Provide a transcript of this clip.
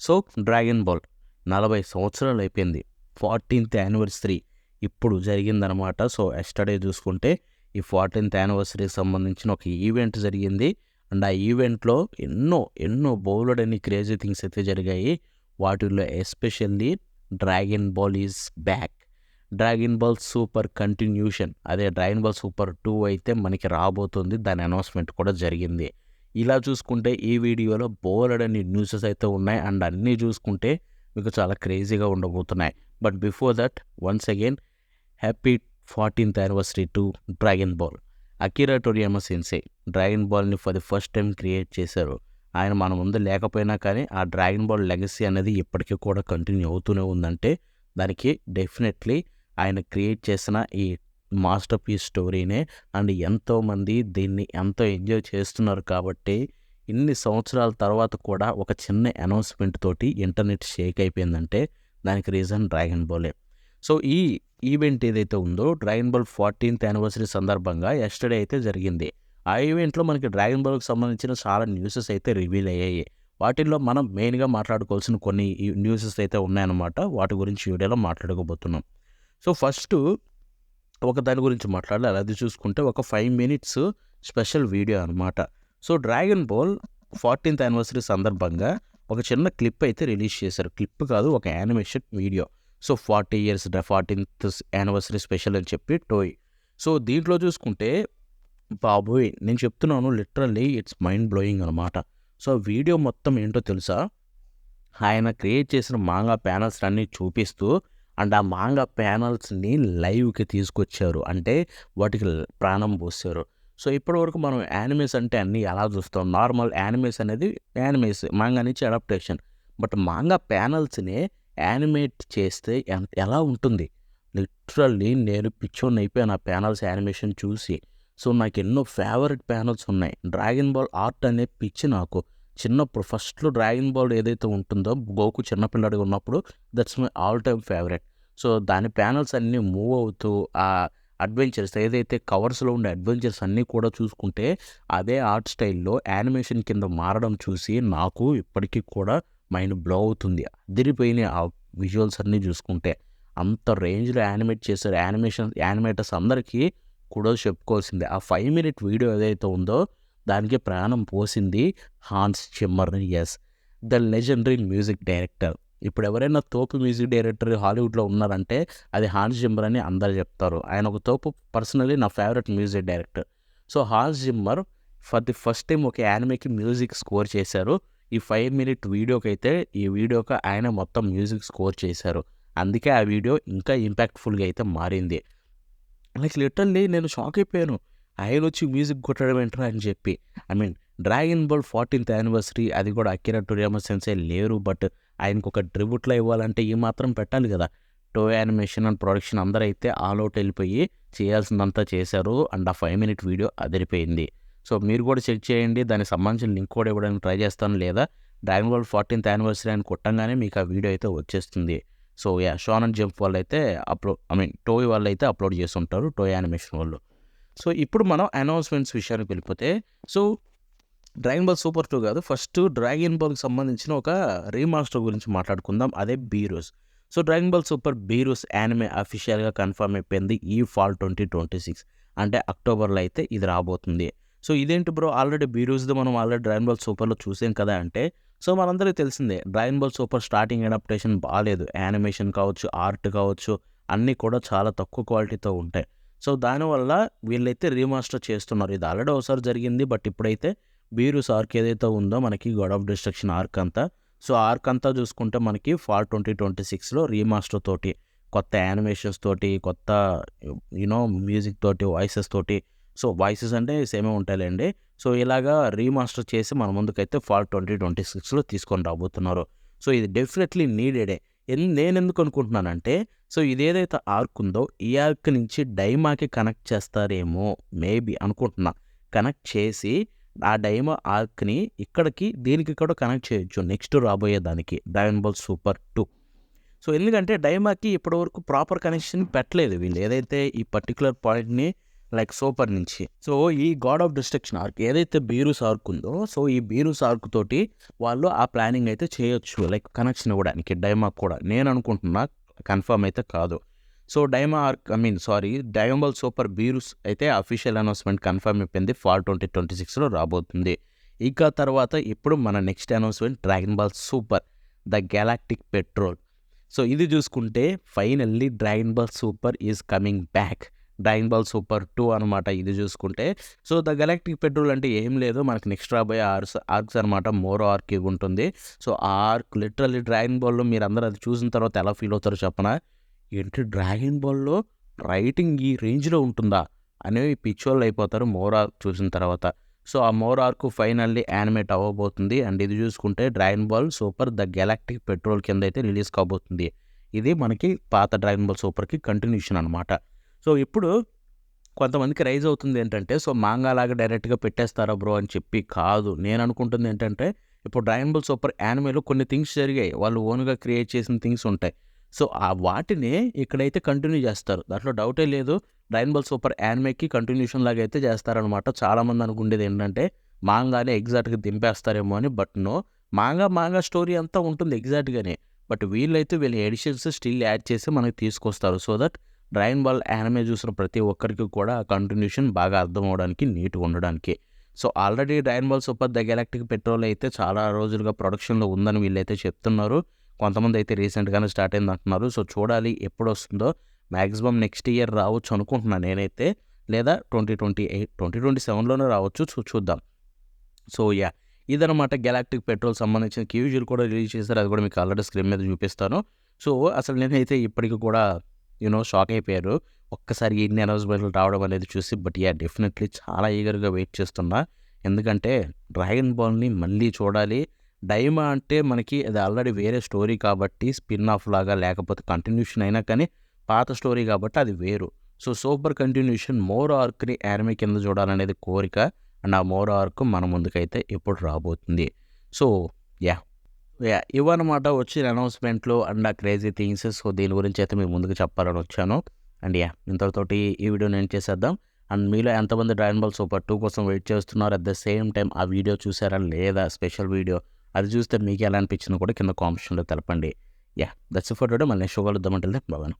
So dragon ball 40 సంవత్సరాలు అయిపోయింది. 14th anniversary ఇప్పుడు జరిగిందనమాట. సో ఎస్టర్డే చూసుకుంటే ఈ 14th యానివర్సరీకి సంబంధించిన ఒక ఈవెంట్ జరిగింది. అండ్ ఆ ఈవెంట్లో ఎన్నో బోలెడన్ని క్రేజీ థింగ్స్ అయితే జరిగాయి. వాటిల్లో especially dragon ball is back. Dragon ball super continuation, అదే డ్రాగన్ బాల్ సూపర్ 2 అయితే మనకి రాబోతుంది. దాని అనౌన్స్మెంట్ కూడా జరిగింది. ఇలా చూసుకుంటే ఈ వీడియోలో బోలెడన్ని న్యూసెస్ అయితే ఉన్నాయి. అండ్ అన్నీ చూసుకుంటే మీకు చాలా క్రేజీగా ఉండబోతున్నాయి. But before that once again happy 14th anniversary to dragon ball. Akira Toriyama sensei dragon బాల్ని for the first time create చేశారు. ఆయన మన ముందు లేకపోయినా కానీ ఆ డ్రాగన్ బాల్ లెగసీ అనేది ఇప్పటికీ కూడా కంటిన్యూ అవుతూనే ఉందంటే దానికి డెఫినెట్లీ ఆయన క్రియేట్ చేసిన ఈ మాస్టర్ పీస్ స్టోరీనే. అండ్ ఎంతోమంది దీన్ని ఎంతో ఎంజాయ్ చేస్తున్నారు కాబట్టి ఇన్ని సంవత్సరాల తర్వాత కూడా ఒక చిన్న అనౌన్స్మెంట్ తోటి ఇంటర్నెట్ షేక్ అయిపోయిందంటే దానికి రీజన్ డ్రాగన్ బాలే. సో ఈ ఈవెంట్ ఏదైతే ఉందో డ్రాగన్ బాల్ 14th యానివర్సరీ సందర్భంగా ఎస్టర్డే అయితే జరిగింది. ఆ ఈవెంట్లో మనకి డ్రాగన్ బాల్కి సంబంధించిన చాలా న్యూసెస్ అయితే రివీల్ అయ్యాయి. వాటిల్లో మనం మెయిన్గా మాట్లాడుకోవాల్సిన కొన్ని న్యూసెస్ అయితే ఉన్నాయన్నమాట. వాటి గురించి వీడియోలో మాట్లాడుకోబోతున్నాం. సో ఫస్ట్ ఒక దాని గురించి మాట్లాడాలి. అది చూసుకుంటే ఒక 5 minutes స్పెషల్ వీడియో అనమాట. So dragon ball 14th anniversary సందర్భంగా ఒక చిన్న క్లిప్ అయితే రిలీజ్ చేశారు. క్లిప్ కాదు, ఒక animation video. So 40 years 14th anniversary special అని చెప్పి టోయ్. సో దీంట్లో చూసుకుంటే బాబోయ్ నేను చెప్తున్నాను, లిటరల్లీ ఇట్స్ మైండ్ బ్లోయింగ్ అనమాట. సో వీడియో మొత్తం ఏంటో తెలుసా, ఆయన క్రియేట్ చేసిన మాంగా ప్యానల్స్ అన్నీ చూపిస్తూ అండ్ ఆ మాంగా ప్యానల్స్ని లైవ్కి తీసుకొచ్చారు. అంటే వాటికి ప్రాణం పోసారు. సో ఇప్పటివరకు మనం యానిమేస్ అంటే అన్నీ ఎలా చూస్తాం, నార్మల్ యానిమేస్ అనేది యానిమేస్ మాంగా నుంచి అడాప్టేషన్. బట్ మాంగా ప్యానల్స్ని యానిమేట్ చేస్తే ఎలా ఉంటుంది, లిటరల్లీ నేను పిచ్చోని అయిపోయాను ఆ ప్యానల్స్ యానిమేషన్ చూసి. సో నాకు ఎన్నో ఫేవరెట్ ప్యానల్స్ ఉన్నాయి. డ్రాగన్ బాల్ ఆర్ట్ అనే పిచ్చి నాకు చిన్నప్పుడు. ఫస్ట్లో డ్రాగన్ బాల్ ఏదైతే ఉంటుందో గోకు చిన్నపిల్లడిగా ఉన్నప్పుడు that's my all time favourite. So దాని ప్యానల్స్ అన్నీ మూవ్ అవుతూ ఆ అడ్వెంచర్స్ ఏదైతే కవర్స్లో ఉండే అడ్వెంచర్స్ అన్నీ కూడా చూసుకుంటే అదే ఆర్ట్ స్టైల్లో యానిమేషన్ కింద మారడం చూసి నాకు ఇప్పటికీ కూడా మైండ్ బ్లో అవుతుంది. అదిరిపోయినాయి ఆ విజువల్స్ అన్నీ చూసుకుంటే. అంత రేంజ్లో యానిమేట్ చేశారు. యానిమేటర్స్ అందరికీ కూడా చెప్పుకోవాల్సిందే. ఆ 5 minute వీడియో ఏదైతే ఉందో దానికి ప్రాణం పోసింది Hans Zimmer. Yes, the legendary music director. ఇప్పుడు ఎవరైనా తోపు మ్యూజిక్ డైరెక్టర్ హాలీవుడ్లో ఉన్నారంటే అది హాన్స్ జిమ్మర్ అని అందరు చెప్తారు. ఆయన ఒక తోపు, పర్సనలీ నా favourite music director. So Hans Zimmer for the first time ఒక యానిమేకి మ్యూజిక్ స్కోర్ చేశారు. ఈ 5 minute వీడియోకి అయితే ఈ వీడియోకి ఆయన మొత్తం మ్యూజిక్ స్కోర్ చేశారు. అందుకే ఆ వీడియో ఇంకా ఇంపాక్ట్ఫుల్గా అయితే మారింది. లైక్ లిటరల్లీ నేను షాక్ అయిపోయాను. ఆయన వచ్చి మ్యూజిక్ కొట్టడం ఏంట్రా అని చెప్పి. I mean dragon ball 14th anniversary, అది కూడా అకిరా టోరియామా సెన్సే లేరు. బట్ ఆయనకు ఒక ట్రిబ్యూట్లో ఇవ్వాలంటే ఈ మాత్రం పెట్టాలి కదా. టో యానిమేషన్ అండ్ ప్రొడక్షన్ అందరూ అయితే ఆల్ అవుట్ వెళ్ళిపోయి చేయాల్సిందంతా చేశారు. అండ్ ఆ 5 minute వీడియో అదిరిపోయింది. సో మీరు కూడా చెక్ చేయండి. దానికి సంబంధించిన లింక్ కూడా ఇవ్వడానికి ట్రై చేస్తాను, లేదా డ్రాగన్ బాల్ 14th యానివర్సరీ అని కొట్టంగానే మీకు ఆ వీడియో అయితే వచ్చేస్తుంది. సో యా, షాన్ అండ్ జంప్ వాళ్ళు అయితే టోయ్ వాళ్ళు అయితే అప్లోడ్ చేస్తుంటారు, టోయ్ యానిమేషన్ వాళ్ళు. సో ఇప్పుడు మనం అనౌన్స్మెంట్స్ విషయానికి వెళ్ళిపోతే, సో డ్రాగన్ బాల్ సూపర్ 2 కాదు, ఫస్ట్ డ్రాగన్ బాల్కి సంబంధించిన ఒక రీమాస్టర్ గురించి మాట్లాడుకుందాం. అదే Beerus. So dragon ball super Beerus anime అఫీషియల్గా కన్ఫర్మ్ అయిపోయింది ఈ fall 2026, అంటే అక్టోబర్లో అయితే ఇది రాబోతుంది. సో ఇదేంటి బ్రో, ఆల్రెడీ బీరూస్ది మనం ఆల్రెడీ డ్రాగన్ బాల్ సూపర్లో చూసాం కదా అంటే, సో మనందరికీ తెలిసిందే dragon ball super starting adaptation బాగాలేదు. యానిమేషన్ కావచ్చు, ఆర్ట్ కావచ్చు, అన్నీ కూడా చాలా తక్కువ క్వాలిటీతో ఉంటాయి. సో దానివల్ల వీళ్ళైతే రీమాస్టర్ చేస్తున్నారు. ఇది ఆల్రెడీ ఒకసారి జరిగింది. బట్ ఇప్పుడైతే బీరూస్ ఆర్క్ ఏదైతే ఉందో మనకి గాడ్ ఆఫ్ డిస్ట్రక్షన్ ఆర్క్ అంతా, సో ఆర్క్ అంతా చూసుకుంటే మనకి fall 2026లో రీమాస్టర్ తోటి, కొత్త యానిమేషన్స్ తోటి, కొత్త మ్యూజిక్ తోటి, వాయిసెస్ తోటి. సో వాయిసెస్ అంటే సేమే ఉంటాయిలేండి. సో ఇలాగా రీమాస్టర్ చేసి మన ముందుకైతే fall 2026లో తీసుకొని రాబోతున్నారు. సో ఇది డెఫినెట్లీ నీడెడే. నేను ఎందుకు అనుకుంటున్నానంటే, సో ఇదేదైతే ఆర్క్ ఉందో ఈ ఆర్క్ నుంచి డైమాకి కనెక్ట్ చేస్తారేమో మేబీ అనుకుంటున్నా. కనెక్ట్ చేసి ఆ డైమా ఆర్క్ని ఇక్కడికి దీనికి కూడా కనెక్ట్ చేయొచ్చు నెక్స్ట్ రాబోయే దానికి, డ్రాగన్ బాల్ సూపర్ 2. సో ఎందుకంటే డైమాకి ఇప్పటివరకు ప్రాపర్ కనెక్షన్ పెట్టలేదు వీళ్ళు. ఏదైతే ఈ పర్టికులర్ పాయింట్ని లైక్ సూపర్ నుంచి. సో ఈ గాడ్ ఆఫ్ డిస్ట్రక్షన్ ఆర్క్ ఏదైతే బీరూస్ ఆర్క్ ఉందో, సో ఈ బీరూస్ ఆర్క్ తోటి వాళ్ళు ఆ ప్లానింగ్ అయితే చేయొచ్చు, లైక్ కనెక్షన్ ఇవ్వడానికి డైమాక్ కూడా. నేను అనుకుంటున్నా, కన్ఫర్మ్ అయితే కాదు. So Daima arc dragon ball super Beerus అయితే అఫీషియల్ అనౌన్స్మెంట్ కన్ఫర్మ్ అయిపోయింది, ఫాల్ 2026లో రాబోతుంది. ఇక తర్వాత ఇప్పుడు మన next announcement dragon ball super the galactic patrol. So ఇది చూసుకుంటే finally dragon ball super is coming back. Dragon ball super 2 అనమాట ఇది చూసుకుంటే. సో ద గెలాక్టిక్ పెట్రోల్ అంటే ఏం లేదు, మనకి నెక్స్ట్ రాబోయే ఆర్క్స్ అనమాట. మోరో ఆర్క్ ఉంటుంది. సో ఆ ఆర్క్ లిటరల్లీ డ్రాగన్ బాల్లో మీరు అందరూ అది చూసిన తర్వాత ఎలా ఫీల్ అవుతారో చెప్పనా? ఏంటి డ్రాగన్ బాల్లో రైటింగ్ ఈ రేంజ్లో ఉంటుందా అనేవి పిచ్చోళ్ళు అయిపోతారు మోరో ఆర్క్ చూసిన తర్వాత. సో ఆ మోరో ఆర్క్ ఫైనల్లీ యానిమేట్ అవ్వబోతుంది. అండ్ ఇది చూసుకుంటే dragon ball super the Galactic Patrol కింద అయితే రిలీజ్ కాబోతుంది. ఇది మనకి పాత డ్రాగన్ బాల్ సూపర్కి కంటిన్యూషన్ అనమాట. సో ఇప్పుడు కొంతమందికి రైజ్ అవుతుంది ఏంటంటే, సో మాంగా లాగా డైరెక్ట్గా పెట్టేస్తారా బ్రో అని చెప్పి. కాదు, నేను అనుకుంటుంది ఏంటంటే, ఇప్పుడు డ్రాగన్ బాల్ సూపర్ యానిమేలో కొన్ని థింగ్స్ జరిగాయి, వాళ్ళు ఓన్గా క్రియేట్ చేసిన థింగ్స్ ఉంటాయి. సో ఆ వాటిని ఇక్కడైతే కంటిన్యూ చేస్తారు, దాంట్లో డౌటే లేదు. డ్రాగన్ బాల్ సూపర్ యానిమేకి కంటిన్యూషన్ లాగా అయితే చేస్తారనమాట. చాలామంది అనుకునేది ఏంటంటే మాంగానే ఎగ్జాక్ట్గా దింపేస్తారేమో అని. బట్ నో, మాంగా స్టోరీ అంతా ఉంటుంది ఎగ్జాక్ట్గానే. బట్ వీళ్ళైతే వీళ్ళ ఎడిషన్స్ స్టిల్ యాడ్ చేసి మనకి తీసుకొస్తారు. So that dragon ball anime చూసిన ప్రతి ఒక్కరికి కూడా ఆ కంటిన్యూషన్ బాగా అర్థం అవడానికి, నీట్గా ఉండడానికి. So already dragon ball super the Galactic Patrol అయితే చాలా రోజులుగా ప్రొడక్షన్లో ఉందని వీళ్ళైతే చెప్తున్నారు. కొంతమంది అయితే రీసెంట్గానే స్టార్ట్ అయింది అంటున్నారు. సో చూడాలి ఎప్పుడు వస్తుందో. మ్యాక్సిమం నెక్స్ట్ ఇయర్ రావచ్చు అనుకుంటున్నాను నేనైతే, లేదా 2027లోనే రావచ్చు. చూద్దాం. సో యా, ఇదనమాట గెలాక్టిక్ పెట్రోల్ సంబంధించిన క్యూజులు కూడా రిలీజ్ చేశారు. అది కూడా మీకు ఆల్రెడీ స్క్రీన్ మీద చూపిస్తాను. సో అసలు నేనైతే ఇప్పటికి కూడా షాక్ అయిపోయారు ఒక్కసారి ఇన్ని అనౌన్స్మెంట్లు రావడం అనేది చూసి. బట్ యా, డెఫినెట్లీ చాలా ఈగర్గా వెయిట్ చేస్తున్నా, ఎందుకంటే డ్రాగన్ బాల్ని మళ్ళీ చూడాలి. డైమా అంటే మనకి అది ఆల్రెడీ వేరే స్టోరీ కాబట్టి స్పిన్ ఆఫ్ లాగా, లేకపోతే కంటిన్యూషన్ అయినా కానీ పాత స్టోరీ కాబట్టి అది వేరు. సో సూపర్ కంటిన్యూషన్ మోర్ ఆర్క్ని యానిమే కింద చూడాలనేది కోరిక. అండ్ ఆ మోర్ ఆర్క్ మన ముందుకైతే ఎప్పుడు రాబోతుంది. సో యా, ఇవన్నమాట వచ్చిన అనౌన్స్మెంట్లు అండ్ ఆ క్రేజీ థింగ్స్. సో దీని గురించి అయితే మేము ముందుకు చెప్పాలని వచ్చాను. అండ్ యా, ఇంతటితోటి ఈ వీడియోని ఎండ్ చేసేద్దాం. అండ్ మీలో ఎంతమంది డ్రాగన్ బాల్ సూపర్ 2 కోసం వెయిట్ చేస్తున్నారు, అట్ ద సేమ్ టైం ఆ వీడియో చూసారా లేదా, స్పెషల్ వీడియో అది చూస్తే మీకు ఎలా అనిపించిందో కూడా కింద కామెంట్స్లో తెలపండి. Yeah, that's for today. మళ్ళీ నెక్స్ట్ షో కలుద్దామంటే బాబాను.